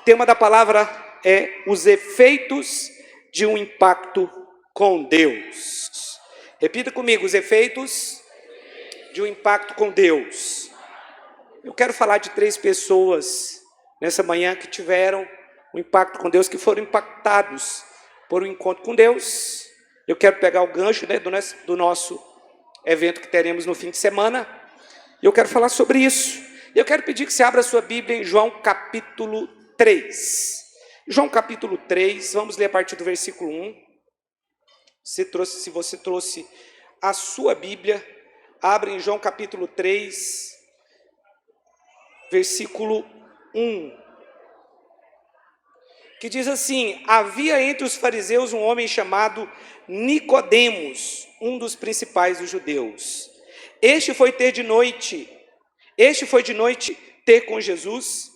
tema da palavra é os efeitos de um impacto com Deus. Repita comigo, os efeitos de um impacto com Deus. Eu quero falar de 3 pessoas nessa manhã que tiveram um impacto com Deus, que foram impactados por um encontro com Deus. Eu quero pegar o gancho do nosso evento que teremos no fim de semana. E eu quero falar sobre isso. Eu quero pedir que você abra a sua Bíblia em João capítulo 3. João capítulo 3, vamos ler a partir do versículo 1. Se você trouxe a sua Bíblia, abre em João capítulo 3, versículo 1. Que diz assim: havia entre os fariseus um homem chamado Nicodemos, um dos principais dos judeus. Este foi de noite ter com Jesus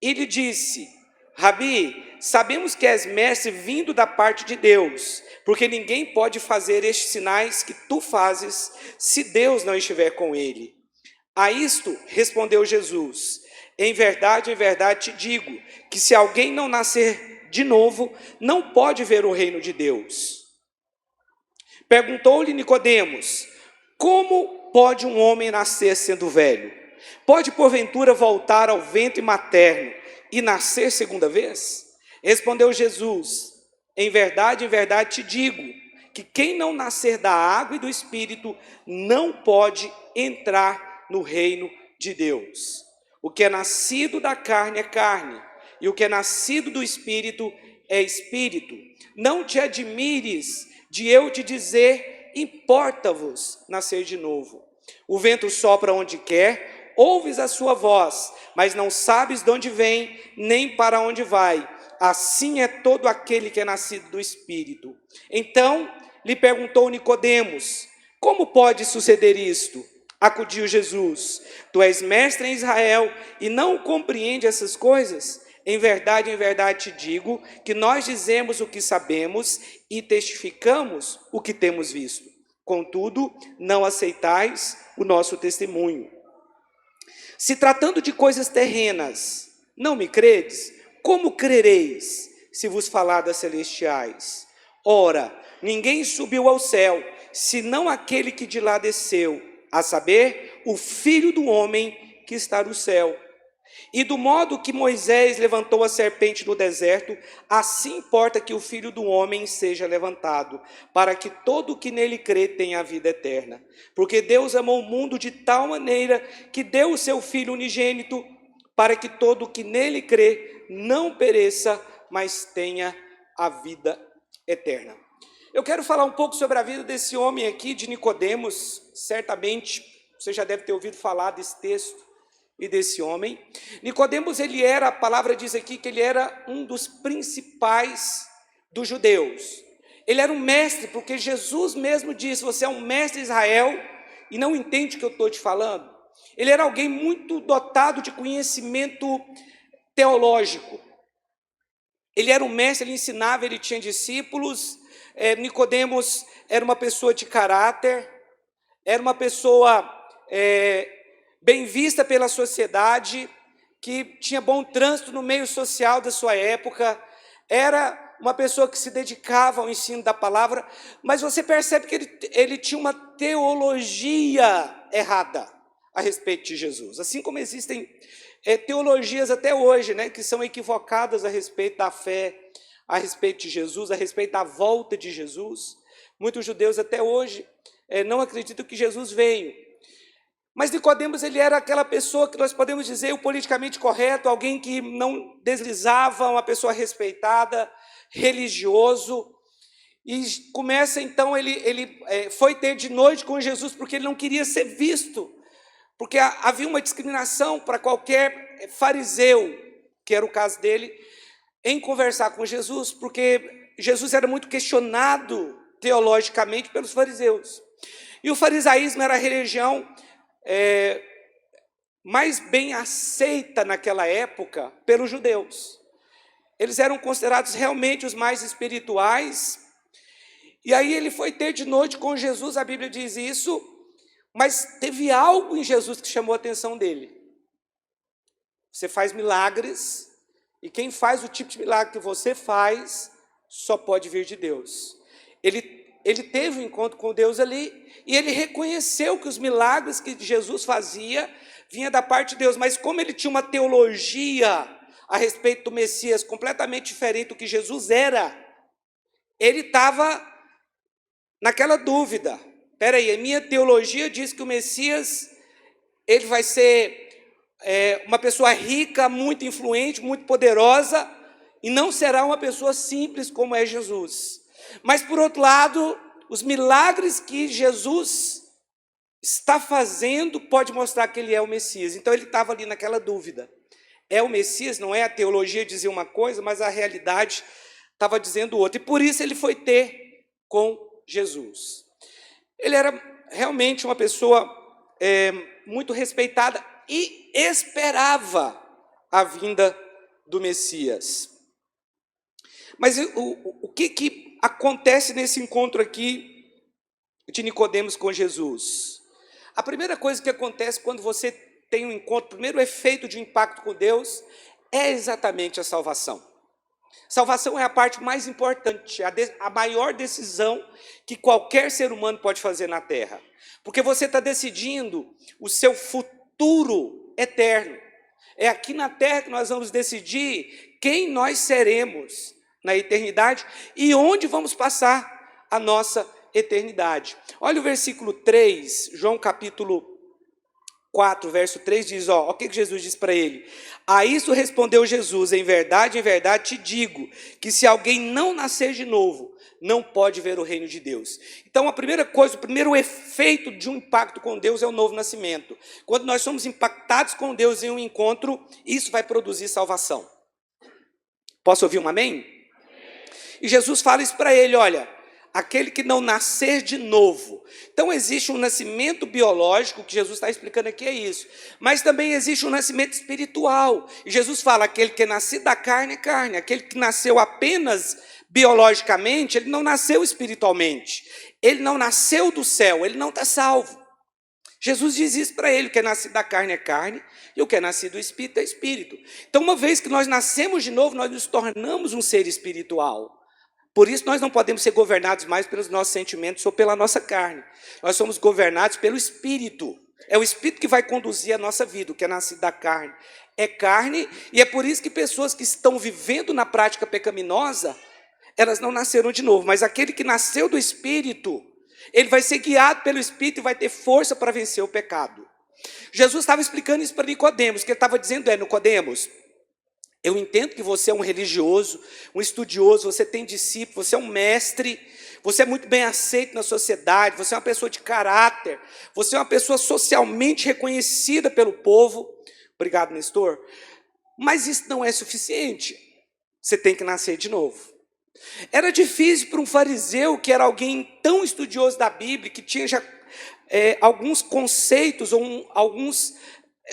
e lhe disse: Rabi, sabemos que és mestre vindo da parte de Deus, porque ninguém pode fazer estes sinais que tu fazes se Deus não estiver com ele. A isto respondeu Jesus: em verdade te digo, que se alguém não nascer de novo, não pode ver o reino de Deus. Perguntou-lhe Nicodemos: como pode um homem nascer sendo velho? Pode porventura voltar ao ventre materno e nascer segunda vez? Respondeu Jesus: em verdade te digo, que quem não nascer da água e do Espírito não pode entrar no reino de Deus. O que é nascido da carne é carne, e o que é nascido do Espírito é Espírito. Não te admires de eu te dizer: importa-vos nascer de novo. O vento sopra onde quer, ouves a sua voz, mas não sabes de onde vem, nem para onde vai. Assim é todo aquele que é nascido do Espírito. Então lhe perguntou Nicodemos: como pode suceder isto? Acudiu Jesus: tu és mestre em Israel e não compreende essas coisas? Em verdade te digo, que nós dizemos o que sabemos e testificamos o que temos visto. Contudo, não aceitais o nosso testemunho. Se tratando de coisas terrenas, não me credes? Como crereis, se vos falar das celestiais? Ora, ninguém subiu ao céu, senão aquele que de lá desceu, a saber, o Filho do homem que está no céu. E do modo que Moisés levantou a serpente no deserto, assim importa que o Filho do homem seja levantado, para que todo o que nele crê tenha a vida eterna. Porque Deus amou o mundo de tal maneira que deu o seu Filho unigênito, para que todo o que nele crê não pereça, mas tenha a vida eterna. Eu quero falar um pouco sobre a vida desse homem aqui, de Nicodemos. Certamente você já deve ter ouvido falar desse texto e desse homem. Nicodemos, a palavra diz aqui que ele era um dos principais dos judeus. Ele era um mestre, porque Jesus mesmo disse: você é um mestre de Israel e não entende o que eu estou te falando. Ele era alguém muito dotado de conhecimento teológico. Ele era um mestre, ele ensinava, ele tinha discípulos. Nicodemos era uma pessoa de caráter, era uma pessoa bem vista pela sociedade, que tinha bom trânsito no meio social da sua época, era uma pessoa que se dedicava ao ensino da palavra, mas você percebe que ele tinha uma teologia errada a respeito de Jesus. Assim como existem teologias até hoje, que são equivocadas a respeito da fé, a respeito de Jesus, a respeito da volta de Jesus. Muitos judeus até hoje não acreditam que Jesus veio. Mas Nicodemos, ele era aquela pessoa que nós podemos dizer o politicamente correto, alguém que não deslizava, uma pessoa respeitada, religioso. E começa então, ele foi ter de noite com Jesus porque ele não queria ser visto, porque havia uma discriminação para qualquer fariseu, que era o caso dele, em conversar com Jesus, porque Jesus era muito questionado teologicamente pelos fariseus. E o farisaísmo era a religião mais bem aceita naquela época pelos judeus. Eles eram considerados realmente os mais espirituais. E aí ele foi ter de noite com Jesus, a Bíblia diz isso, mas teve algo em Jesus que chamou a atenção dele. Você faz milagres, E quem faz o tipo de milagre que você faz, só pode vir de Deus. Ele teve um encontro com Deus ali, e ele reconheceu que os milagres que Jesus fazia vinha da parte de Deus, mas como ele tinha uma teologia a respeito do Messias completamente diferente do que Jesus era, ele estava naquela dúvida. Espera aí, a minha teologia diz que o Messias ele vai ser uma pessoa rica, muito influente, muito poderosa, e não será uma pessoa simples como é Jesus. Mas, por outro lado, os milagres que Jesus está fazendo pode mostrar que ele é o Messias. Então, ele estava ali naquela dúvida. É o Messias? Não é? A teologia dizia uma coisa, mas a realidade estava dizendo outra. E por isso ele foi ter com Jesus. Ele era realmente uma pessoa muito respeitada e esperava a vinda do Messias. Mas o que acontece nesse encontro aqui de Nicodemos com Jesus? A primeira coisa que acontece quando você tem um encontro, o primeiro efeito de impacto com Deus, é exatamente a salvação. Salvação é a parte mais importante, a maior decisão que qualquer ser humano pode fazer na Terra. Porque você está decidindo o seu futuro eterno. É aqui na Terra que nós vamos decidir quem nós seremos na eternidade e onde vamos passar a nossa eternidade. Olha o versículo 3, João capítulo 4, verso 3 diz, o que Jesus diz para ele? A isso respondeu Jesus, em verdade te digo, que se alguém não nascer de novo, não pode ver o reino de Deus. Então a primeira coisa, o primeiro efeito de um impacto com Deus é o novo nascimento. Quando nós somos impactados com Deus em um encontro, isso vai produzir salvação. Posso ouvir um amém? E Jesus fala isso para ele, olha, aquele que não nascer de novo. Então existe um nascimento biológico, que Jesus está explicando aqui é isso, mas também existe um nascimento espiritual. E Jesus fala, aquele que é nascido da carne é carne, aquele que nasceu apenas biologicamente, ele não nasceu espiritualmente, ele não nasceu do céu, ele não está salvo. Jesus diz isso para ele, o que é nascido da carne é carne, e o que é nascido do espírito é espírito. Então uma vez que nós nascemos de novo, nós nos tornamos um ser espiritual. Por isso nós não podemos ser governados mais pelos nossos sentimentos ou pela nossa carne. Nós somos governados pelo Espírito. É o Espírito que vai conduzir a nossa vida, o que é nascido da carne. É carne, e é por isso que pessoas que estão vivendo na prática pecaminosa, elas não nasceram de novo. Mas aquele que nasceu do Espírito, ele vai ser guiado pelo Espírito e vai ter força para vencer o pecado. Jesus estava explicando isso para Nicodemos, que ele estava dizendo, Nicodemos, eu entendo que você é um religioso, um estudioso, você tem discípulo, você é um mestre, você é muito bem aceito na sociedade, você é uma pessoa de caráter, você é uma pessoa socialmente reconhecida pelo povo. Obrigado, Nestor. Mas isso não é suficiente. Você tem que nascer de novo. Era difícil para um fariseu, que era alguém tão estudioso da Bíblia, que tinha já alguns conceitos, ou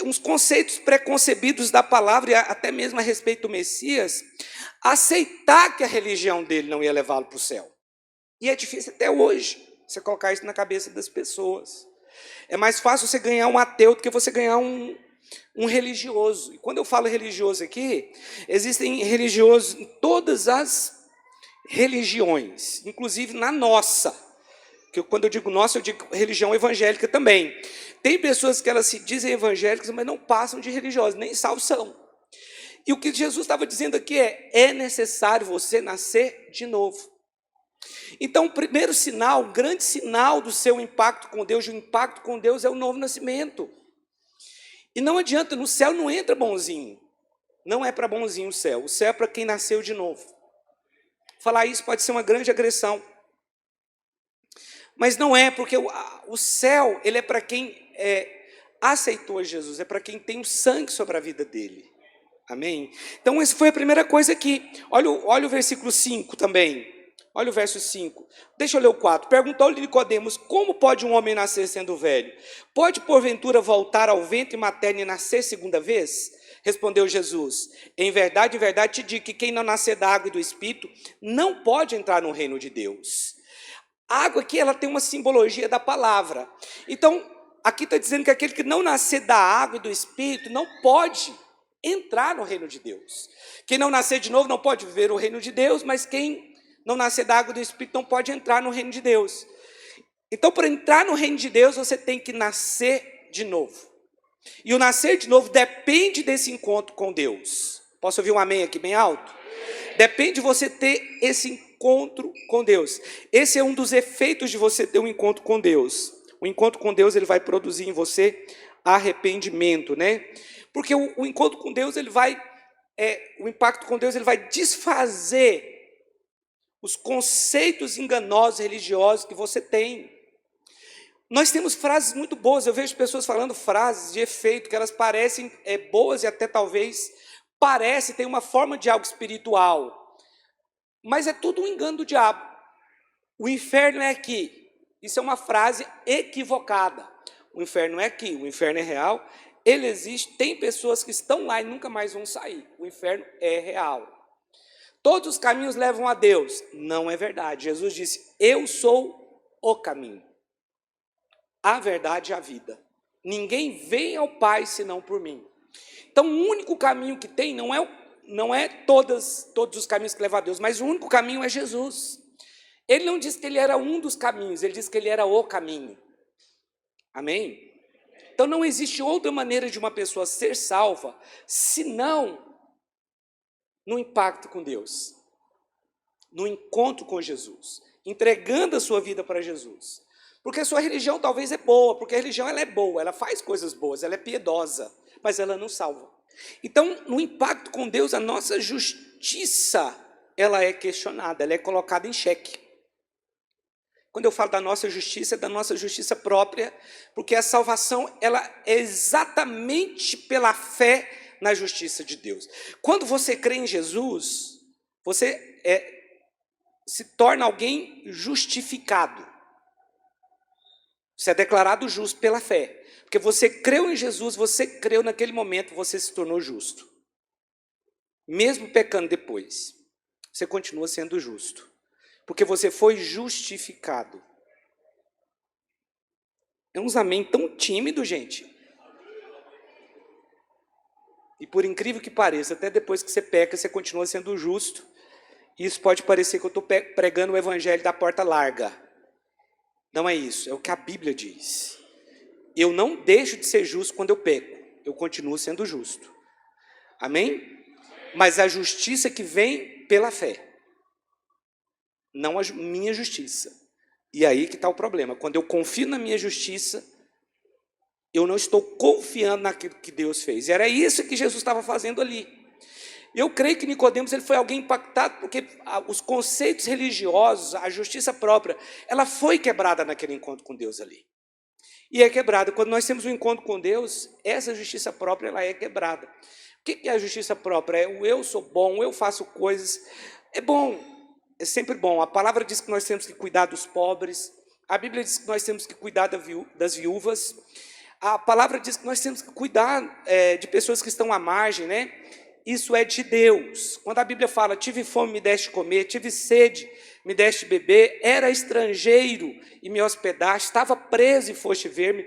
uns conceitos preconcebidos da palavra, e até mesmo a respeito do Messias, aceitar que a religião dele não ia levá-lo para o céu. E é difícil até hoje, você colocar isso na cabeça das pessoas. É mais fácil você ganhar um ateu do que você ganhar um religioso. E quando eu falo religioso aqui, existem religiosos em todas as religiões, inclusive na nossa. Que quando eu digo nossa, eu digo religião evangélica também. Tem pessoas que elas se dizem evangélicas, mas não passam de religiosas, nem salvos são. E o que Jesus estava dizendo aqui é necessário você nascer de novo. Então, o primeiro sinal, o grande sinal do seu impacto com Deus, o impacto com Deus é o novo nascimento. E não adianta, no céu não entra bonzinho. Não é para bonzinho o céu é para quem nasceu de novo. Falar isso pode ser uma grande agressão. Mas não é, porque o céu, ele é para quem aceitou Jesus, é para quem tem o sangue sobre a vida dele. Amém? Então, essa foi a primeira coisa aqui. Olha o versículo 5 também. Olha o verso 5. Deixa eu ler o 4. Perguntou-lhe Nicodemos, como pode um homem nascer sendo velho? Pode, porventura, voltar ao ventre materno e nascer segunda vez? Respondeu Jesus, em verdade te digo que quem não nascer da água e do Espírito não pode entrar no reino de Deus. A água aqui, ela tem uma simbologia da palavra. Então, aqui está dizendo que aquele que não nascer da água e do Espírito não pode entrar no reino de Deus. Quem não nascer de novo não pode viver o reino de Deus, mas quem não nascer da água e do Espírito não pode entrar no reino de Deus. Então, para entrar no reino de Deus, você tem que nascer de novo. E o nascer de novo depende desse encontro com Deus. Posso ouvir um amém aqui bem alto? Depende de você ter esse encontro com Deus. Esse é um dos efeitos de você ter um encontro com Deus. O encontro com Deus, ele vai produzir em você arrependimento, né? Porque o encontro com Deus, o impacto com Deus, ele vai desfazer os conceitos enganosos religiosos que você tem. Nós temos frases muito boas, eu vejo pessoas falando frases de efeito, que elas parecem boas e até talvez tem uma forma de algo espiritual, mas é tudo um engano do diabo. O inferno é aqui. Isso é uma frase equivocada. O inferno é aqui, o inferno é real, ele existe, tem pessoas que estão lá e nunca mais vão sair. O inferno é real. Todos os caminhos levam a Deus. Não é verdade. Jesus disse, eu sou o caminho, a verdade e a vida. Ninguém vem ao Pai senão por mim. Então, o único caminho que tem não é todos os caminhos que levam a Deus, mas o único caminho é Jesus. Ele não disse que ele era um dos caminhos, ele disse que ele era o caminho. Amém? Então, não existe outra maneira de uma pessoa ser salva, senão no impacto com Deus, no encontro com Jesus, entregando a sua vida para Jesus. Porque a sua religião talvez é boa, porque a religião ela é boa, ela faz coisas boas, ela é piedosa, mas ela não salva. Então, no impacto com Deus, a nossa justiça, ela é questionada, ela é colocada em xeque. Quando eu falo da nossa justiça, é da nossa justiça própria, porque a salvação, ela é exatamente pela fé na justiça de Deus. Quando você crê em Jesus, você se torna alguém justificado. Você é declarado justo pela fé. Porque você creu em Jesus, você creu naquele momento, você se tornou justo. Mesmo pecando depois, você continua sendo justo. Porque você foi justificado. É uns amém tão tímido, gente. E por incrível que pareça, até depois que você peca, você continua sendo justo. Isso pode parecer que eu estou pregando o evangelho da porta larga. Não é isso, é o que a Bíblia diz. Eu não deixo de ser justo quando eu peco. Eu continuo sendo justo. Amém? Mas a justiça que vem pela fé. Não a minha justiça. E aí que está o problema. Quando eu confio na minha justiça, eu não estou confiando naquilo que Deus fez. E era isso que Jesus estava fazendo ali. Eu creio que Nicodemos ele foi alguém impactado, porque os conceitos religiosos, a justiça própria, ela foi quebrada naquele encontro com Deus ali. E é quebrada. Quando nós temos um encontro com Deus, essa justiça própria ela é quebrada. O que é a justiça própria? É o eu sou bom, eu faço coisas. É bom, é sempre bom. A palavra diz que nós temos que cuidar dos pobres. A Bíblia diz que nós temos que cuidar das viúvas. A palavra diz que nós temos que cuidar de pessoas que estão à margem, né? Isso é de Deus. Quando a Bíblia fala, tive fome, me deste comer, tive sede, me deste beber, era estrangeiro e me hospedaste, estava preso e foste ver-me.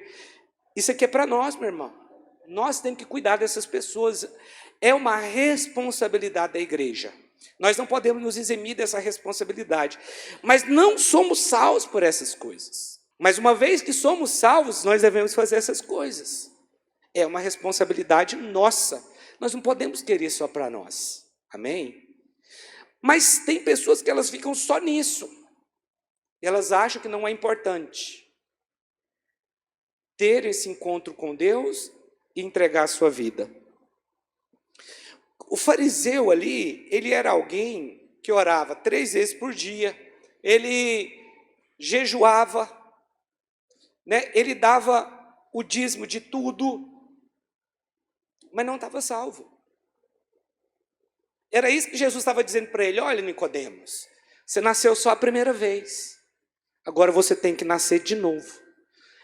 Isso aqui é para nós, meu irmão. Nós temos que cuidar dessas pessoas. É uma responsabilidade da igreja. Nós não podemos nos eximir dessa responsabilidade. Mas não somos salvos por essas coisas. Mas uma vez que somos salvos, nós devemos fazer essas coisas. É uma responsabilidade nossa. Nós não podemos querer só para nós. Amém? Mas tem pessoas que elas ficam só nisso. Elas acham que não é importante ter esse encontro com Deus e entregar a sua vida. O fariseu ali, ele era alguém que orava 3 vezes por dia. Ele jejuava, né? Ele dava o dízimo de tudo, mas não estava salvo. Era isso que Jesus estava dizendo para ele: olha, Nicodemos, você nasceu só a primeira vez, agora você tem que nascer de novo.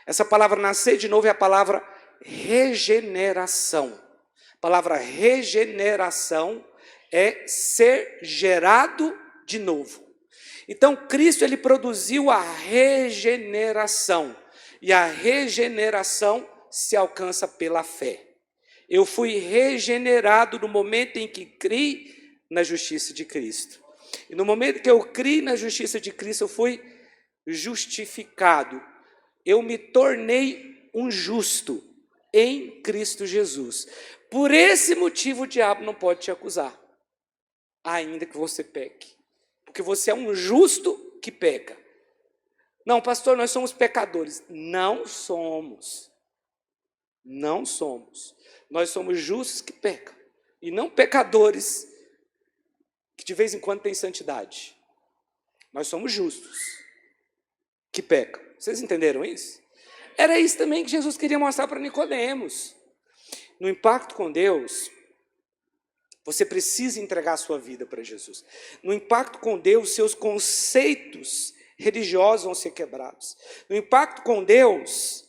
Essa palavra nascer de novo é a palavra regeneração. A palavra regeneração é ser gerado de novo. Então Cristo ele produziu a regeneração, e a regeneração se alcança pela fé. Eu fui regenerado no momento em que criei na justiça de Cristo. E no momento que eu criei na justiça de Cristo, eu fui justificado. Eu me tornei um justo em Cristo Jesus. Por esse motivo, o diabo não pode te acusar, ainda que você peque. Porque você é um justo que peca. Não, pastor, nós somos pecadores. Não somos. Não somos. Nós somos justos que pecam. E não pecadores que de vez em quando têm santidade. Nós somos justos que pecam. Vocês entenderam isso? Era isso também que Jesus queria mostrar para Nicodemos. No impacto com Deus, você precisa entregar a sua vida para Jesus. No impacto com Deus, seus conceitos religiosos vão ser quebrados. No impacto com Deus,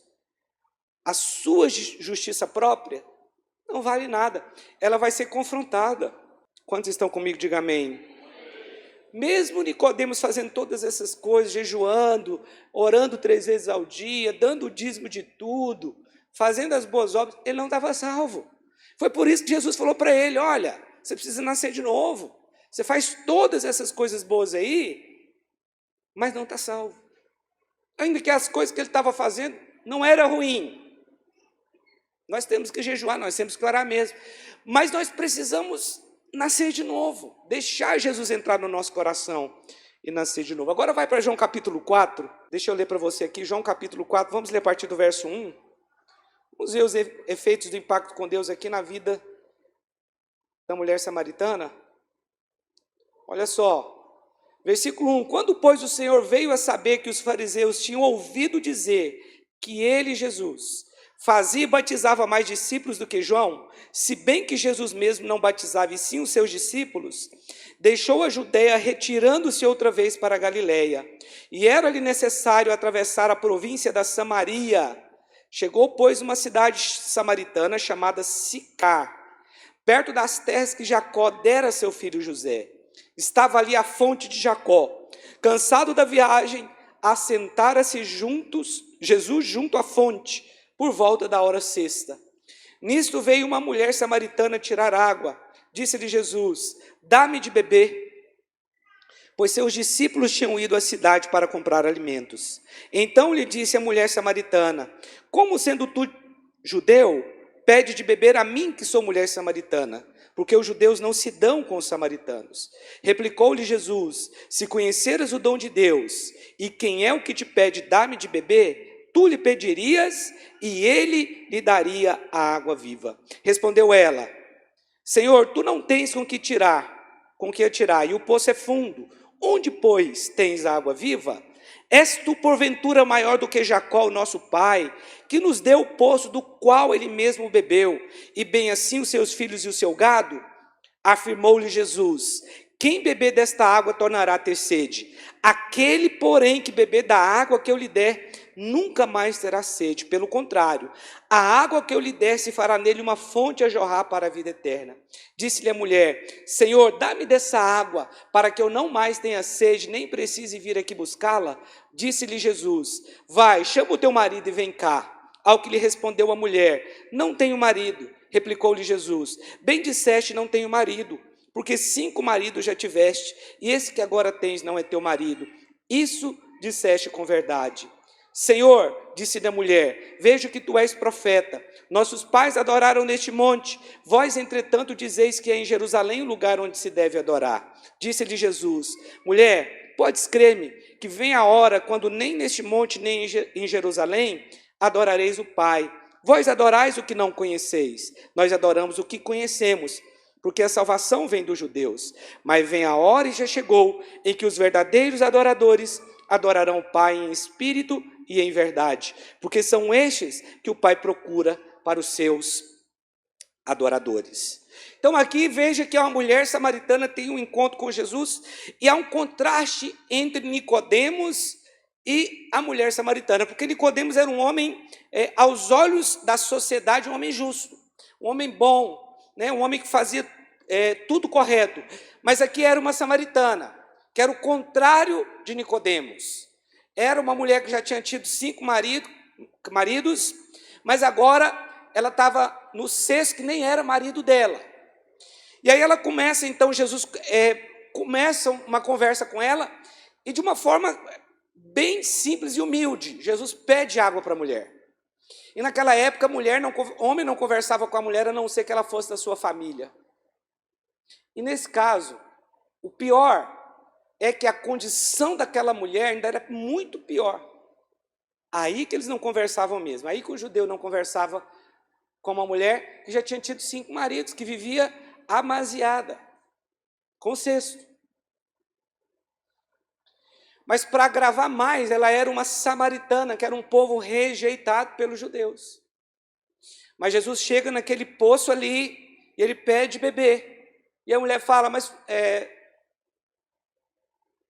a sua justiça própria não vale nada. Ela vai ser confrontada. Quantos estão comigo? Diga amém. Mesmo Nicodemos fazendo todas essas coisas, jejuando, orando 3 vezes ao dia, dando o dízimo de tudo, fazendo as boas obras, ele não estava salvo. Foi por isso que Jesus falou para ele: olha, você precisa nascer de novo. Você faz todas essas coisas boas aí, mas não está salvo. Ainda que as coisas que ele estava fazendo não eram ruins. Nós temos que jejuar, nós temos que orar mesmo. Mas nós precisamos nascer de novo, deixar Jesus entrar no nosso coração e nascer de novo. Agora vai para João capítulo 4, deixa eu ler para você aqui, João capítulo 4, vamos ler a partir do verso 1. Vamos ver os efeitos do impacto com Deus aqui na vida da mulher samaritana. Olha só, versículo 1, quando, pois, o Senhor veio a saber que os fariseus tinham ouvido dizer que ele, Jesus, fazia e batizava mais discípulos do que João, se bem que Jesus mesmo não batizava e sim os seus discípulos, deixou a Judeia, retirando-se outra vez para a Galileia. E era-lhe necessário atravessar a província da Samaria. Chegou, pois, uma cidade samaritana chamada Sicar, perto das terras que Jacó dera a seu filho José. Estava ali a fonte de Jacó. Cansado da viagem, assentara-se Jesus junto à fonte, por volta da hora sexta. Nisto veio uma mulher samaritana tirar água. Disse-lhe Jesus: dá-me de beber. Pois seus discípulos tinham ido à cidade para comprar alimentos. Então lhe disse a mulher samaritana: como sendo tu judeu, pede de beber a mim, que sou mulher samaritana? Porque os judeus não se dão com os samaritanos. Replicou-lhe Jesus: se conheceras o dom de Deus, e quem é o que te pede, dá-me de beber, tu lhe pedirias, e ele lhe daria a água viva. Respondeu ela: Senhor, tu não tens com que atirar, e o poço é fundo. Onde, pois, tens água viva? És tu, porventura, maior do que Jacó, o nosso pai, que nos deu o poço do qual ele mesmo bebeu, e bem assim os seus filhos e o seu gado? Afirmou-lhe Jesus: quem beber desta água tornará a ter sede. Aquele, porém, que beber da água que eu lhe der, nunca mais terá sede. Pelo contrário, a água que eu lhe der se fará nele uma fonte a jorrar para a vida eterna. Disse-lhe a mulher: Senhor, dá-me dessa água, para que eu não mais tenha sede, nem precise vir aqui buscá-la. Disse-lhe Jesus: vai, chama o teu marido e vem cá. Ao que lhe respondeu a mulher: não tenho marido. Replicou-lhe Jesus: bem disseste, não tenho marido, porque 5 maridos já tiveste, e esse que agora tens não é teu marido. Isso disseste com verdade. Senhor, disse-lhe a mulher, vejo que tu és profeta. Nossos pais adoraram neste monte, vós, entretanto, dizeis que é em Jerusalém o lugar onde se deve adorar. Disse-lhe Jesus: mulher, podes crer-me, que vem a hora quando nem neste monte, nem em Jerusalém, adorareis o Pai. Vós adorais o que não conheceis, nós adoramos o que conhecemos, porque a salvação vem dos judeus. Mas vem a hora, e já chegou, em que os verdadeiros adoradores adorarão o Pai em espírito e em verdade, porque são estes que o Pai procura para os seus adoradores. Então aqui veja que a mulher samaritana tem um encontro com Jesus, e há um contraste entre Nicodemos e a mulher samaritana, porque Nicodemos era um homem, aos olhos da sociedade, um homem justo, um homem bom, né? Um homem que fazia tudo correto, mas aqui era uma samaritana, que era o contrário de Nicodemos. Era uma mulher que já tinha tido 5 maridos, mas agora ela estava no cesto que nem era marido dela. E aí ela começa, então, Jesus começa uma conversa com ela, e de uma forma bem simples e humilde, Jesus pede água para a mulher. E naquela época, homem não conversava com a mulher, a não ser que ela fosse da sua família. E nesse caso, o pior é que a condição daquela mulher ainda era muito pior. Aí que eles não conversavam mesmo, aí que o judeu não conversava com uma mulher que já tinha tido 5 maridos, que vivia amaziada, com cesto. Mas para agravar mais, ela era uma samaritana, que era um povo rejeitado pelos judeus. Mas Jesus chega naquele poço ali, e ele pede beber. E a mulher fala, mas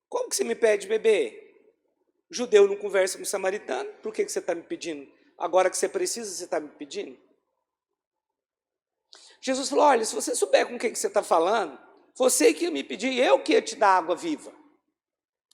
como que você me pede beber? O judeu não conversa com o samaritano, por que você está me pedindo? Agora que você precisa, você está me pedindo? Jesus falou, olha, se você souber com o que você está falando, você que ia me pedir, eu que ia te dar água viva.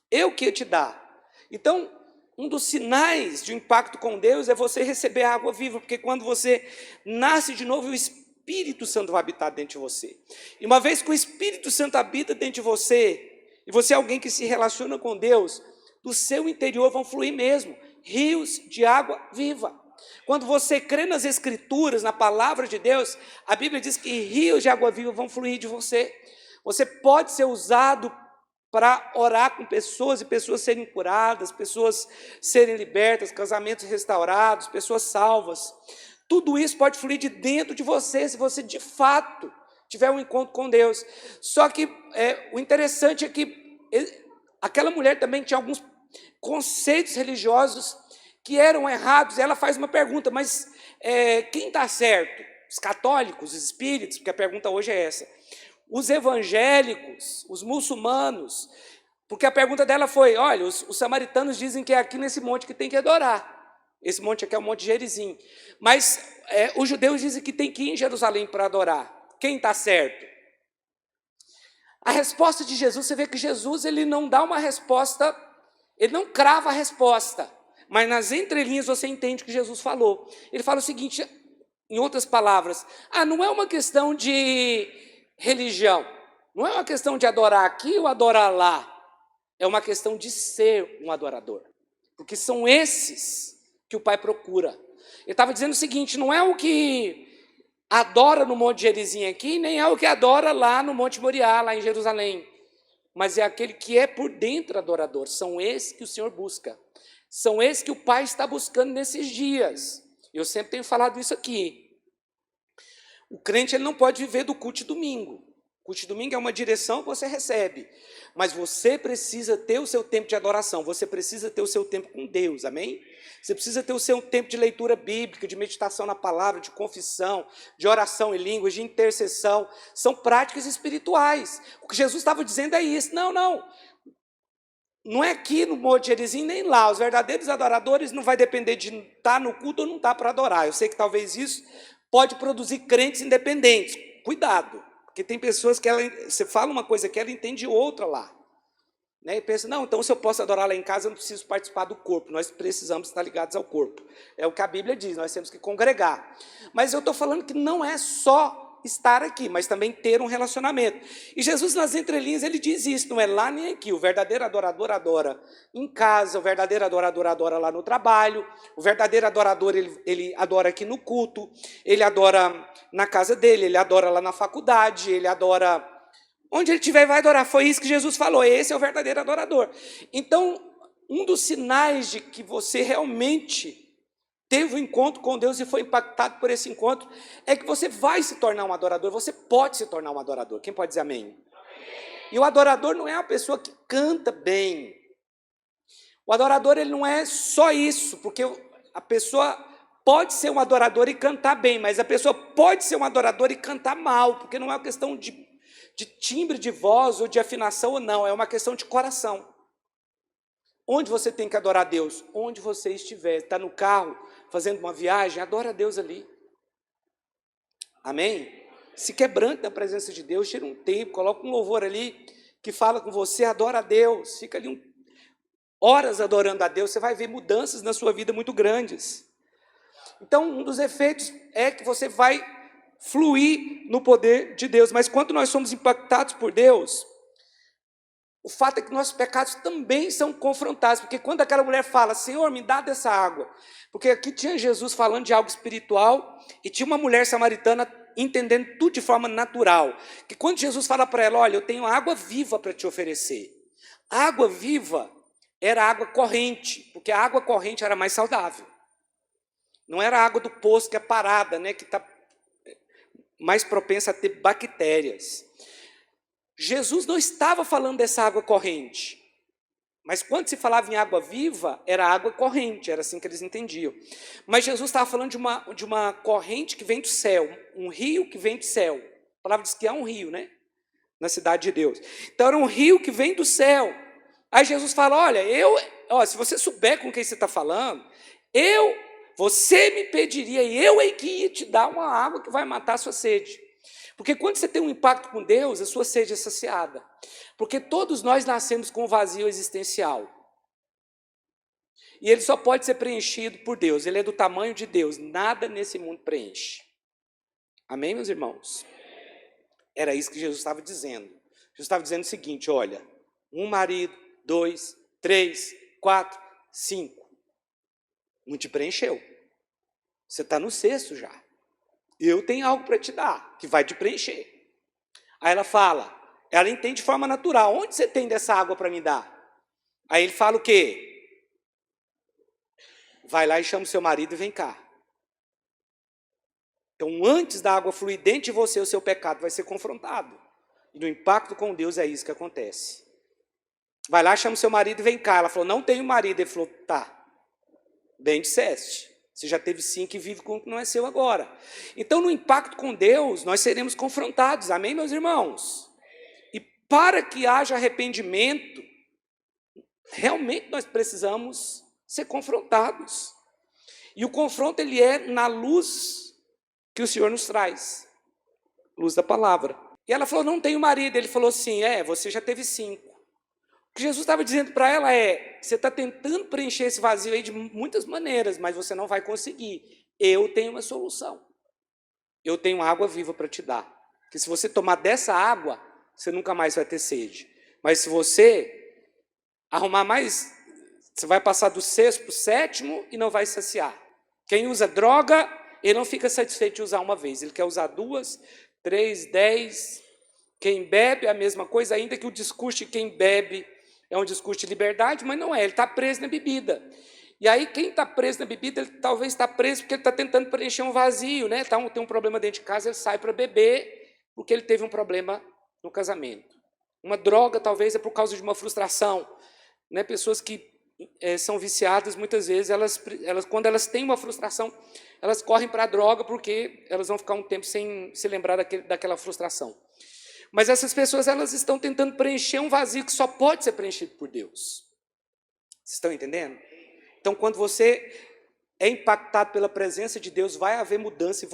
Eu que ia te dar. Então, um dos sinais de um impacto com Deus é você receber a água viva, porque quando você nasce de novo, o Espírito Santo vai habitar dentro de você. E uma vez que o Espírito Santo habita dentro de você, e você é alguém que se relaciona com Deus, do seu interior vão fluir mesmo rios de água viva. Quando você crê nas Escrituras, na palavra de Deus, a Bíblia diz que rios de água viva vão fluir de você. Você pode ser usado para orar com pessoas e pessoas serem curadas, pessoas serem libertas, casamentos restaurados, pessoas salvas. Tudo isso pode fluir de dentro de você, se você de fato tiver um encontro com Deus. Só que o interessante é que aquela mulher também tinha alguns conceitos religiosos que eram errados. Ela faz uma pergunta, mas quem está certo? Os católicos, os espíritos? Porque a pergunta hoje é essa. Os evangélicos, os muçulmanos? Porque a pergunta dela foi, olha, os samaritanos dizem que é aqui nesse monte que tem que adorar. Esse monte aqui é o Monte Gerizim. Mas os judeus dizem que tem que ir em Jerusalém para adorar. Quem está certo? A resposta de Jesus, você vê que Jesus ele não dá uma resposta, ele não crava a resposta, mas nas entrelinhas você entende o que Jesus falou. Ele fala o seguinte, em outras palavras, não é uma questão de religião, não é uma questão de adorar aqui ou adorar lá, é uma questão de ser um adorador, porque são esses que o Pai procura. Ele estava dizendo o seguinte, não é o que adora no Monte Gerizim aqui, nem é o que adora lá no Monte Moriá, lá em Jerusalém, mas é aquele que é por dentro adorador. São esses que o Senhor busca, são esses que o Pai está buscando nesses dias. Eu sempre tenho falado isso aqui. O crente ele não pode viver do culto de domingo. O culto de domingo é uma direção que você recebe, mas você precisa ter o seu tempo de adoração, você precisa ter o seu tempo com Deus, amém? Você precisa ter o seu tempo de leitura bíblica, de meditação na palavra, de confissão, de oração em línguas, de intercessão. São práticas espirituais. O que Jesus estava dizendo é isso. Não é aqui no Monte Gerizim, nem lá. Os verdadeiros adoradores não vai depender de estar no culto ou não estar para adorar. Eu sei que talvez isso pode produzir crentes independentes. Cuidado, porque tem pessoas que você fala uma coisa que ela entende outra lá. Né? E pensa, não, então se eu posso adorar lá em casa, eu não preciso participar do corpo. Nós precisamos estar ligados ao corpo. É o que a Bíblia diz, nós temos que congregar. Mas eu estou falando que não é só estar aqui, mas também ter um relacionamento. E Jesus, nas entrelinhas, ele diz isso, não é lá nem aqui. O verdadeiro adorador adora em casa, o verdadeiro adorador adora lá no trabalho, o verdadeiro adorador, ele adora aqui no culto, ele adora na casa dele, ele adora lá na faculdade, ele adora... Onde ele estiver, vai adorar. Foi isso que Jesus falou. Esse é o verdadeiro adorador. Então, um dos sinais de que você realmente teve um encontro com Deus e foi impactado por esse encontro é que você vai se tornar um adorador. Você pode se tornar um adorador. Quem pode dizer amém? E o adorador não é uma pessoa que canta bem. O adorador ele não é só isso, porque a pessoa pode ser um adorador e cantar bem, mas a pessoa pode ser um adorador e cantar mal, porque não é uma questão de timbre de voz ou de afinação ou não, é uma questão de coração. Onde você tem que adorar a Deus? Onde você estiver, está no carro, fazendo uma viagem, adora a Deus ali. Amém? Se quebrante na presença de Deus, tira um tempo, coloca um louvor ali, que fala com você, adora a Deus, fica ali horas adorando a Deus, você vai ver mudanças na sua vida muito grandes. Então, um dos efeitos é que você vai fluir no poder de Deus. Mas quando nós somos impactados por Deus, o fato é que nossos pecados também são confrontados, porque quando aquela mulher fala, Senhor, me dá dessa água, porque aqui tinha Jesus falando de algo espiritual, e tinha uma mulher samaritana entendendo tudo de forma natural, que quando Jesus fala para ela, olha, eu tenho água viva para te oferecer, a água viva era água corrente, porque a água corrente era mais saudável, não era a água do poço que é parada, né, que está mais propensa a ter bactérias. Jesus não estava falando dessa água corrente, mas quando se falava em água viva, era água corrente, era assim que eles entendiam. Mas Jesus estava falando de uma corrente que vem do céu, um rio que vem do céu. A palavra diz que há um rio, né? Na cidade de Deus. Então era um rio que vem do céu. Aí Jesus fala, olha, se você souber com quem você está falando, você me pediria, e eu é que ia te dar uma água que vai matar a sua sede. Porque quando você tem um impacto com Deus, a sua sede é saciada. Porque todos nós nascemos com um vazio existencial. E ele só pode ser preenchido por Deus. Ele é do tamanho de Deus. Nada nesse mundo preenche. Amém, meus irmãos? Era isso que Jesus estava dizendo. Jesus estava dizendo o seguinte, olha, um marido, 2, 3, 4, 5. Não te preencheu. Você está no sexto já. Eu tenho algo para te dar, que vai te preencher. Aí ela entende de forma natural, onde você tem dessa água para me dar? Aí ele fala o quê? Vai lá e chama o seu marido e vem cá. Então, antes da água fluir dentro de você, o seu pecado vai ser confrontado. E no impacto com Deus é isso que acontece. Vai lá, chama o seu marido e vem cá. Ela falou, não tenho marido. Ele falou, tá, bem disseste. Você já teve 5 e vive com o que não é seu agora. Então, no impacto com Deus, nós seremos confrontados. Amém, meus irmãos? E para que haja arrependimento, realmente nós precisamos ser confrontados. E o confronto, ele é na luz que o Senhor nos traz. Luz da palavra. E ela falou, não tenho marido. Ele falou assim, você já teve 5. O que Jesus estava dizendo para ela você está tentando preencher esse vazio aí de muitas maneiras, mas você não vai conseguir. Eu tenho uma solução. Eu tenho água viva para te dar. Que se você tomar dessa água, você nunca mais vai ter sede. Mas se você arrumar mais, você vai passar do 6º para o 7º e não vai saciar. Quem usa droga, ele não fica satisfeito de usar uma vez. Ele quer usar 2, 3, 10. Quem bebe é a mesma coisa, ainda que o discurso de quem bebe é um discurso de liberdade, mas não é, ele está preso na bebida. E aí quem está preso na bebida, ele talvez está preso porque ele está tentando preencher um vazio, né? Tem um problema dentro de casa, ele sai para beber, porque ele teve um problema no casamento. Uma droga talvez é por causa de uma frustração, né? Pessoas que são viciadas, muitas vezes, quando elas têm uma frustração, elas correm para a droga porque elas vão ficar um tempo sem se lembrar daquela frustração. Mas essas pessoas, elas estão tentando preencher um vazio que só pode ser preenchido por Deus. Vocês estão entendendo? Então, quando você é impactado pela presença de Deus, vai haver mudança e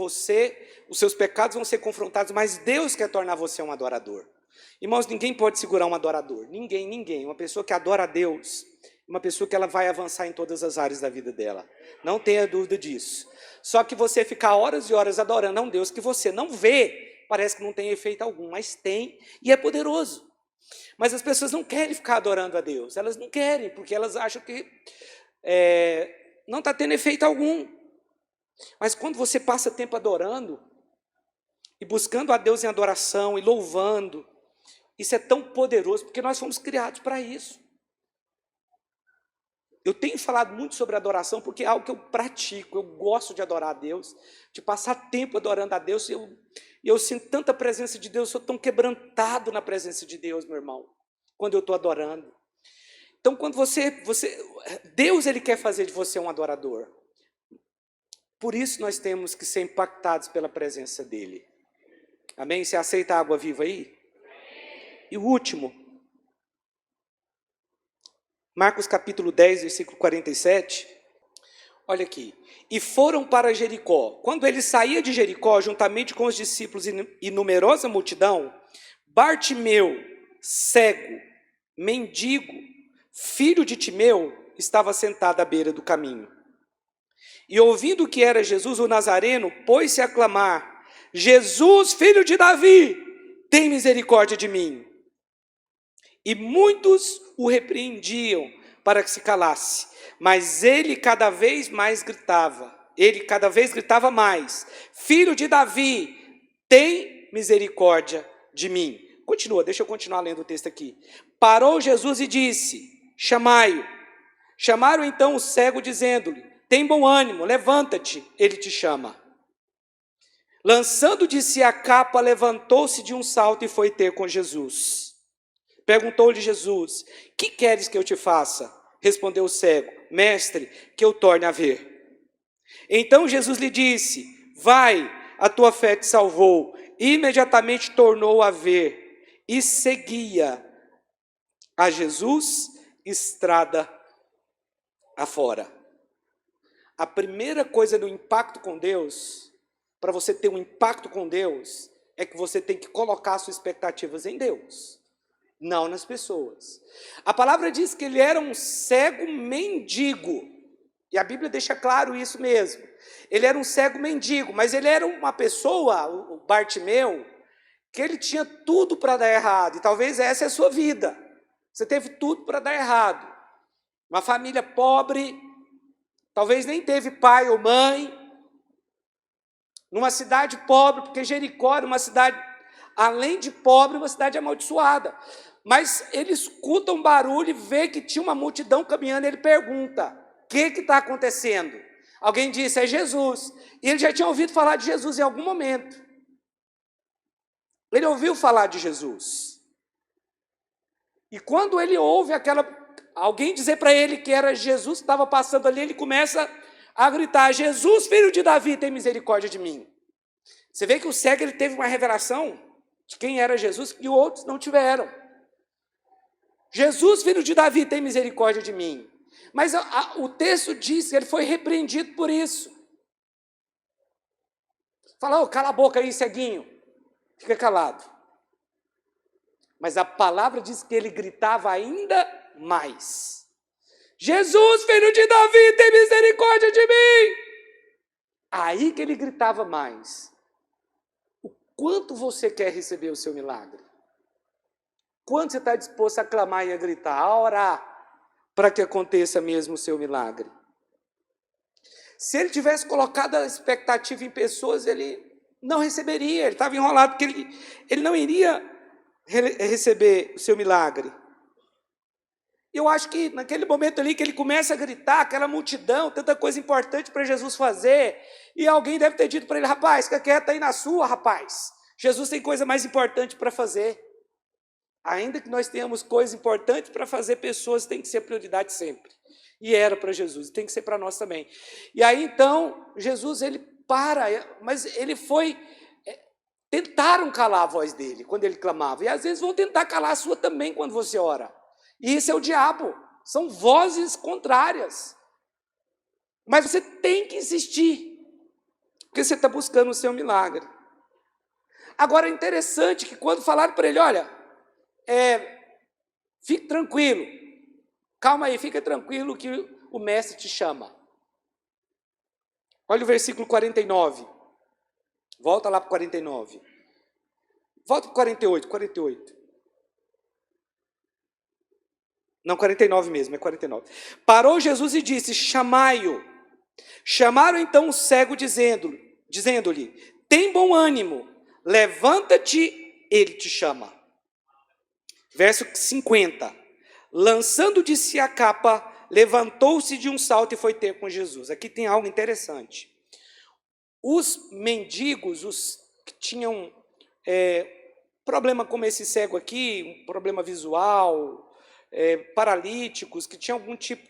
os seus pecados vão ser confrontados, mas Deus quer tornar você um adorador. Irmãos, ninguém pode segurar um adorador. Ninguém. Uma pessoa que adora a Deus, uma pessoa que ela vai avançar em todas as áreas da vida dela. Não tenha dúvida disso. Só que você ficar horas e horas adorando a um Deus que você não vê, parece que não tem efeito algum, mas tem e é poderoso. Mas as pessoas não querem ficar adorando a Deus, elas não querem, porque elas acham que não está tendo efeito algum. Mas quando você passa tempo adorando, e buscando a Deus em adoração, e louvando, isso é tão poderoso, porque nós fomos criados para isso. Eu tenho falado muito sobre adoração, porque é algo que eu pratico, eu gosto de adorar a Deus, de passar tempo adorando a Deus, e eu sinto tanta presença de Deus, eu sou tão quebrantado na presença de Deus, meu irmão, quando eu estou adorando. Então, quando Deus, ele quer fazer de você um adorador. Por isso nós temos que ser impactados pela presença dele. Amém? Você aceita a água viva aí? E o último, Marcos capítulo 10, versículo 47. Olha aqui. E foram para Jericó. Quando ele saía de Jericó, juntamente com os discípulos e numerosa multidão, Bartimeu, cego, mendigo, filho de Timeu, estava sentado à beira do caminho. E ouvindo que era Jesus o Nazareno, pôs-se a clamar: Jesus, filho de Davi, tem misericórdia de mim. E muitos o repreendiam para que se calasse, mas ele cada vez gritava mais: Filho de Davi, tem misericórdia de mim. Continua, deixa eu continuar lendo o texto aqui. Parou Jesus e disse: chamai-o. Chamaram então o cego, dizendo-lhe: tem bom ânimo, levanta-te, ele te chama. Lançando de si a capa, levantou-se de um salto e foi ter com Jesus. Perguntou-lhe Jesus: que queres que eu te faça? Respondeu o cego: mestre, que eu torne a ver. Então Jesus lhe disse: vai, a tua fé te salvou. E imediatamente tornou a ver e seguia a Jesus estrada afora. A primeira coisa do impacto com Deus, para você ter um impacto com Deus, é que você tem que colocar suas expectativas em Deus, não nas pessoas. A palavra diz que ele era um cego mendigo, e a Bíblia deixa claro isso mesmo. Ele era um cego mendigo, mas ele era uma pessoa, o Bartimeu, que ele tinha tudo para dar errado, e talvez essa é a sua vida. Você teve tudo para dar errado. Uma família pobre, talvez nem teve pai ou mãe, numa cidade pobre, porque Jericó era uma cidade, além de pobre, uma cidade amaldiçoada. Mas ele escuta um barulho e vê que tinha uma multidão caminhando, e ele pergunta: o que está acontecendo? Alguém disse: é Jesus. E ele já tinha ouvido falar de Jesus em algum momento. Ele ouviu falar de Jesus. E quando ele ouve alguém dizer para ele que era Jesus que estava passando ali, ele começa a gritar: Jesus, filho de Davi, tem misericórdia de mim. Você vê que o cego ele teve uma revelação de quem era Jesus que outros não tiveram. Jesus, filho de Davi, tem misericórdia de mim. Mas o texto diz que ele foi repreendido por isso. Fala: oh, cala a boca aí, ceguinho. Fica calado. Mas a palavra diz que ele gritava ainda mais: Jesus, filho de Davi, tem misericórdia de mim. Aí que ele gritava mais. O quanto você quer receber o seu milagre? Quanto você está disposto a clamar e a gritar, a orar, para que aconteça mesmo o seu milagre? Se ele tivesse colocado a expectativa em pessoas, ele não receberia. Ele estava enrolado, porque ele não iria receber o seu milagre. Eu acho que naquele momento ali que ele começa a gritar, aquela multidão, tanta coisa importante para Jesus fazer, e alguém deve ter dito para ele: rapaz, fica quieto aí na sua, rapaz. Jesus tem coisa mais importante para fazer. Ainda que nós tenhamos coisas importantes para fazer, pessoas têm que ser prioridade sempre. E era para Jesus, tem que ser para nós também. E aí então, Jesus ele para, mas ele foi... Tentaram calar a voz dele quando ele clamava, e às vezes vão tentar calar a sua também quando você ora. E isso é o diabo, são vozes contrárias. Mas você tem que insistir, porque você está buscando o seu milagre. Agora é interessante que quando falaram para ele: olha, fique tranquilo, calma aí, fica tranquilo que o mestre te chama. Olha o versículo 49. Volta lá para o 49. Volta para o 48. Não, 49 mesmo, é 49. Parou Jesus e disse: chamai-o. Chamaram então o cego, dizendo-lhe: tem bom ânimo, levanta-te, ele te chama. Verso 50. Lançando de si a capa, levantou-se de um salto e foi ter com Jesus. Aqui tem algo interessante. Os mendigos, os que tinham problema como esse cego aqui, um problema visual, paralíticos, que tinham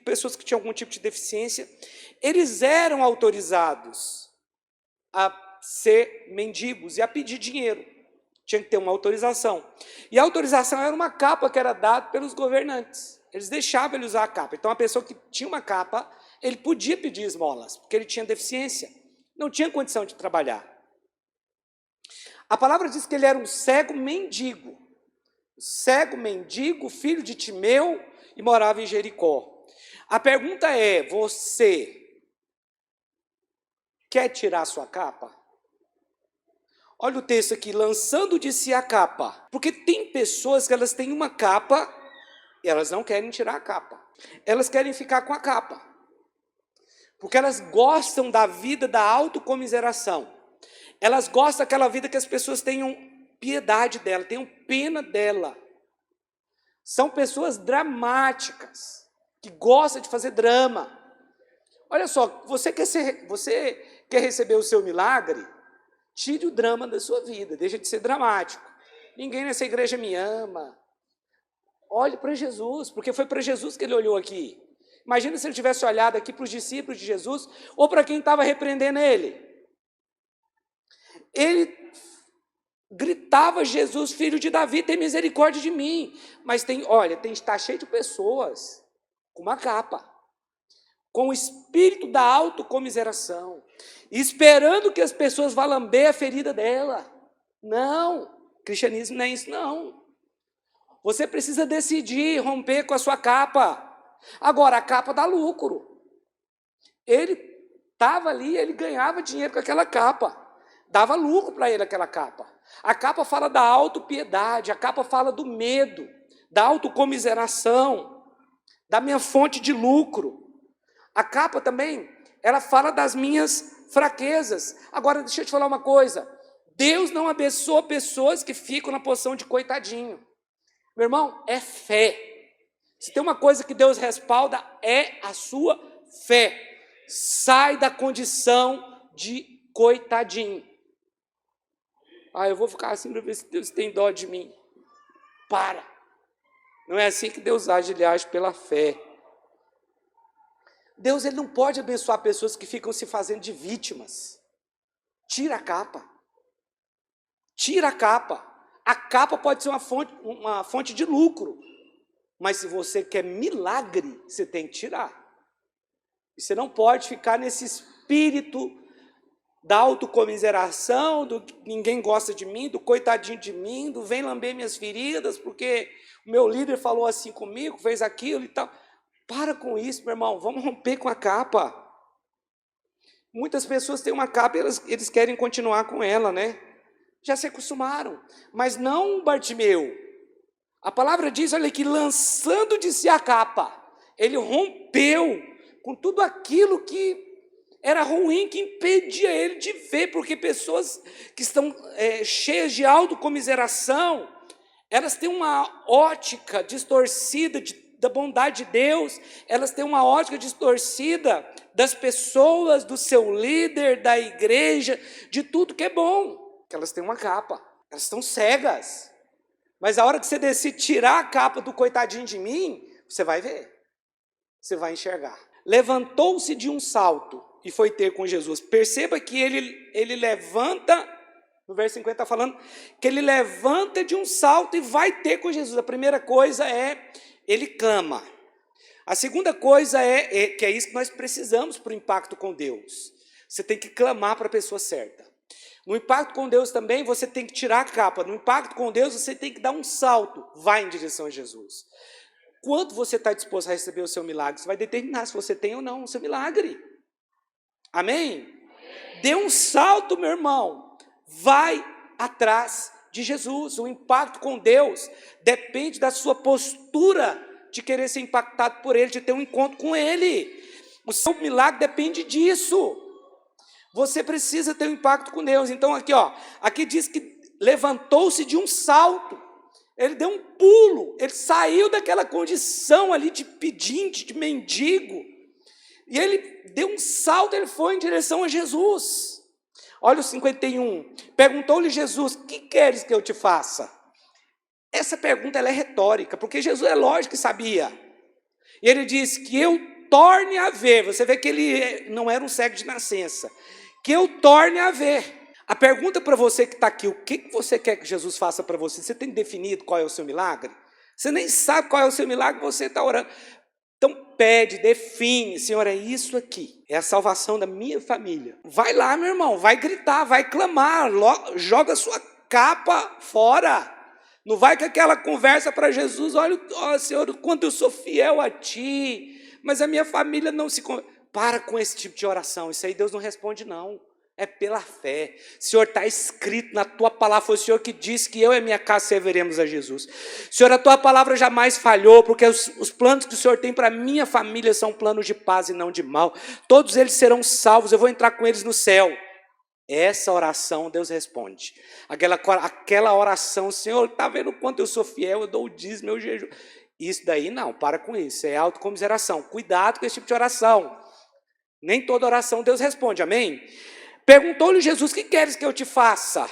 pessoas que tinham algum tipo de deficiência, eles eram autorizados a ser mendigos e a pedir dinheiro. Tinha que ter uma autorização. E a autorização era uma capa que era dada pelos governantes. Eles deixavam ele usar a capa. Então, a pessoa que tinha uma capa, ele podia pedir esmolas, porque ele tinha deficiência. Não tinha condição de trabalhar. A palavra diz que ele era um cego mendigo. Cego mendigo, filho de Timeu, e morava em Jericó. A pergunta é: você quer tirar sua capa? Olha o texto aqui, lançando de si a capa. Porque tem pessoas que elas têm uma capa e elas não querem tirar a capa. Elas querem ficar com a capa. Porque elas gostam da vida da autocomiseração. Elas gostam daquela vida que as pessoas tenham piedade dela, tenham pena dela. São pessoas dramáticas, que gostam de fazer drama. Olha só, você quer receber o seu milagre? Tire o drama da sua vida, deixa de ser dramático. Ninguém nessa igreja me ama. Olhe para Jesus, porque foi para Jesus que ele olhou aqui. Imagina se ele tivesse olhado aqui para os discípulos de Jesus, ou para quem estava repreendendo ele. Ele gritava: Jesus, filho de Davi, tem misericórdia de mim. Mas está cheio de pessoas com uma capa, com o espírito da autocomiseração, esperando que as pessoas vá lamber a ferida dela. Não, cristianismo não é isso não. Você precisa decidir romper com a sua capa. Agora, a capa dá lucro. Ele estava ali, ele ganhava dinheiro com aquela capa. Dava lucro para ele aquela capa. A capa fala da autopiedade, a capa fala do medo, da autocomiseração, da minha fonte de lucro. A capa também, ela fala das minhas fraquezas. Agora, deixa eu te falar uma coisa. Deus não abençoa pessoas que ficam na posição de coitadinho. Meu irmão, é fé. Se tem uma coisa que Deus respalda, é a sua fé. Sai da condição de coitadinho. Eu vou ficar assim para ver se Deus tem dó de mim. Para. Não é assim que Deus age, ele age pela fé. Deus, ele não pode abençoar pessoas que ficam se fazendo de vítimas. Tira a capa. Tira a capa. A capa pode ser uma fonte de lucro. Mas se você quer milagre, você tem que tirar. E você não pode ficar nesse espírito da autocomiseração, do ninguém gosta de mim, do coitadinho de mim, do vem lamber minhas feridas, porque o meu líder falou assim comigo, fez aquilo e tal. Para com isso, meu irmão, vamos romper com a capa. Muitas pessoas têm uma capa e eles querem continuar com ela, né? Já se acostumaram, mas não Bartimeu. A palavra diz, olha aqui, lançando de si a capa, ele rompeu com tudo aquilo que era ruim, que impedia ele de ver, porque pessoas que estão cheias de autocomiseração, elas têm uma ótica distorcida da bondade de Deus, elas têm uma ótica distorcida das pessoas, do seu líder, da igreja, de tudo que é bom, que elas têm uma capa, elas estão cegas. Mas a hora que você decide tirar a capa do coitadinho de mim, você vai ver, você vai enxergar. Levantou-se de um salto e foi ter com Jesus. Perceba que ele levanta, no verso 50 está falando, que ele levanta de um salto e vai ter com Jesus. A primeira coisa é, ele clama. A segunda coisa que é isso que nós precisamos para o impacto com Deus. Você tem que clamar para a pessoa certa. No impacto com Deus também, você tem que tirar a capa. No impacto com Deus, você tem que dar um salto. Vai em direção a Jesus. Quanto você está disposto a receber o seu milagre? Você vai determinar se você tem ou não o seu milagre. Amém? Dê um salto, meu irmão. Vai atrás de Jesus. O impacto com Deus depende da sua postura de querer ser impactado por Ele, de ter um encontro com Ele. O seu milagre depende disso. Você precisa ter um impacto com Deus. Então aqui diz que levantou-se de um salto. Ele deu um pulo, ele saiu daquela condição ali de pedinte, de mendigo. E ele deu um salto, ele foi em direção a Jesus. Olha o 51. Perguntou-lhe Jesus, que queres que eu te faça? Essa pergunta ela é retórica, porque Jesus é lógico que sabia. E ele diz que eu torne a ver. Você vê que ele não era um cego de nascença. Que eu torne a ver. A pergunta para você que está aqui, o que você quer que Jesus faça para você? Você tem definido qual é o seu milagre? Você nem sabe qual é o seu milagre, você está orando. Então pede, define, Senhor, é isso aqui, é a salvação da minha família. Vai lá, meu irmão, vai gritar, vai clamar, joga sua capa fora. Não vai com aquela conversa para Jesus, olha, Senhor, quanto eu sou fiel a Ti, mas a minha família não se... Para com esse tipo de oração, isso aí Deus não responde não. É pela fé. Senhor, está escrito na tua palavra, foi o Senhor que disse que eu e a minha casa serviremos a Jesus. Senhor, a tua palavra jamais falhou, porque os planos que o Senhor tem para a minha família são planos de paz e não de mal. Todos eles serão salvos, eu vou entrar com eles no céu. Essa oração Deus responde. Aquela oração, Senhor, está vendo o quanto eu sou fiel, eu dou o dízimo, eu jejum. Isso daí não, para com isso, é autocomiseração. Cuidado com esse tipo de oração. Nem toda oração Deus responde, amém? Perguntou-lhe Jesus, que queres que eu te faça?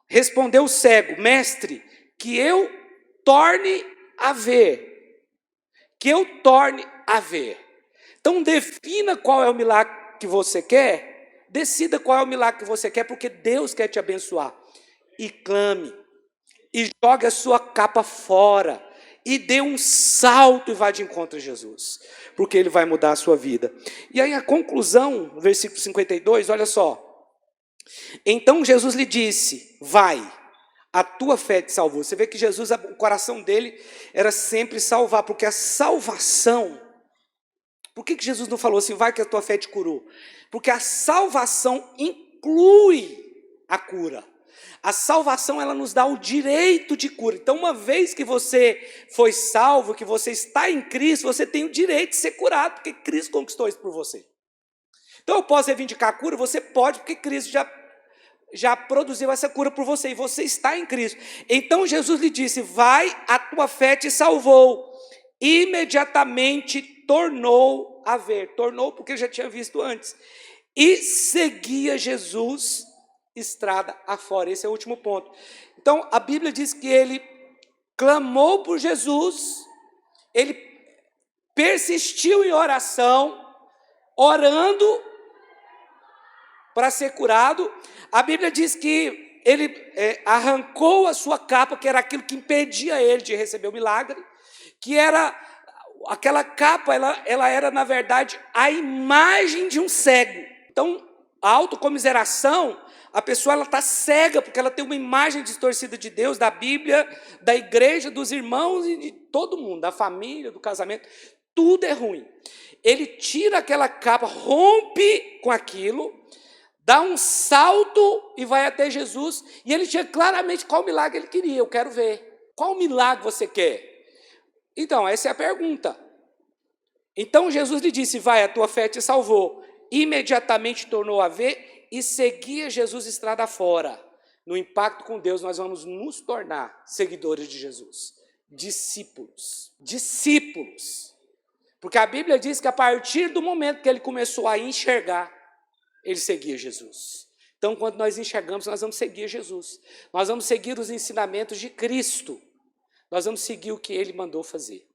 Respondeu o cego, mestre, que eu torne a ver. Que eu torne a ver. Então defina qual é o milagre que você quer, decida qual é o milagre que você quer, porque Deus quer te abençoar. E clame, e jogue a sua capa fora, e dê um salto e vá de encontro a Jesus, porque Ele vai mudar a sua vida. E aí a conclusão, versículo 52, olha só. Então Jesus lhe disse, vai, a tua fé te salvou. Você vê que Jesus, o coração dele era sempre salvar, porque a salvação, por que Jesus não falou assim, vai que a tua fé te curou? Porque a salvação inclui a cura. A salvação, ela nos dá o direito de cura. Então, uma vez que você foi salvo, que você está em Cristo, você tem o direito de ser curado, porque Cristo conquistou isso por você. Então eu posso reivindicar a cura? Você pode, porque Cristo já produziu essa cura por você, e você está em Cristo. Então Jesus lhe disse, vai, a tua fé te salvou. Imediatamente tornou a ver. Tornou porque eu já tinha visto antes. E seguia Jesus estrada afora. Esse é o último ponto. Então a Bíblia diz que ele clamou por Jesus, ele persistiu em oração, orando para ser curado. A Bíblia diz que ele arrancou a sua capa, que era aquilo que impedia ele de receber o milagre, que era, aquela capa, ela era na verdade a imagem de um cego. Então, a autocomiseração, a pessoa está cega, porque ela tem uma imagem distorcida de Deus, da Bíblia, da igreja, dos irmãos e de todo mundo, da família, do casamento, tudo é ruim. Ele tira aquela capa, rompe com aquilo, dá um salto e vai até Jesus, e ele tinha claramente qual milagre ele queria. Eu quero ver. Qual milagre você quer? Então, essa é a pergunta. Então Jesus lhe disse, vai, a tua fé te salvou. Imediatamente tornou a ver e seguia Jesus estrada fora. No impacto com Deus, nós vamos nos tornar seguidores de Jesus. Discípulos. Discípulos. Porque a Bíblia diz que a partir do momento que ele começou a enxergar, ele seguia Jesus. Então, quando nós enxergamos, nós vamos seguir Jesus. Nós vamos seguir os ensinamentos de Cristo. Nós vamos seguir o que ele mandou fazer.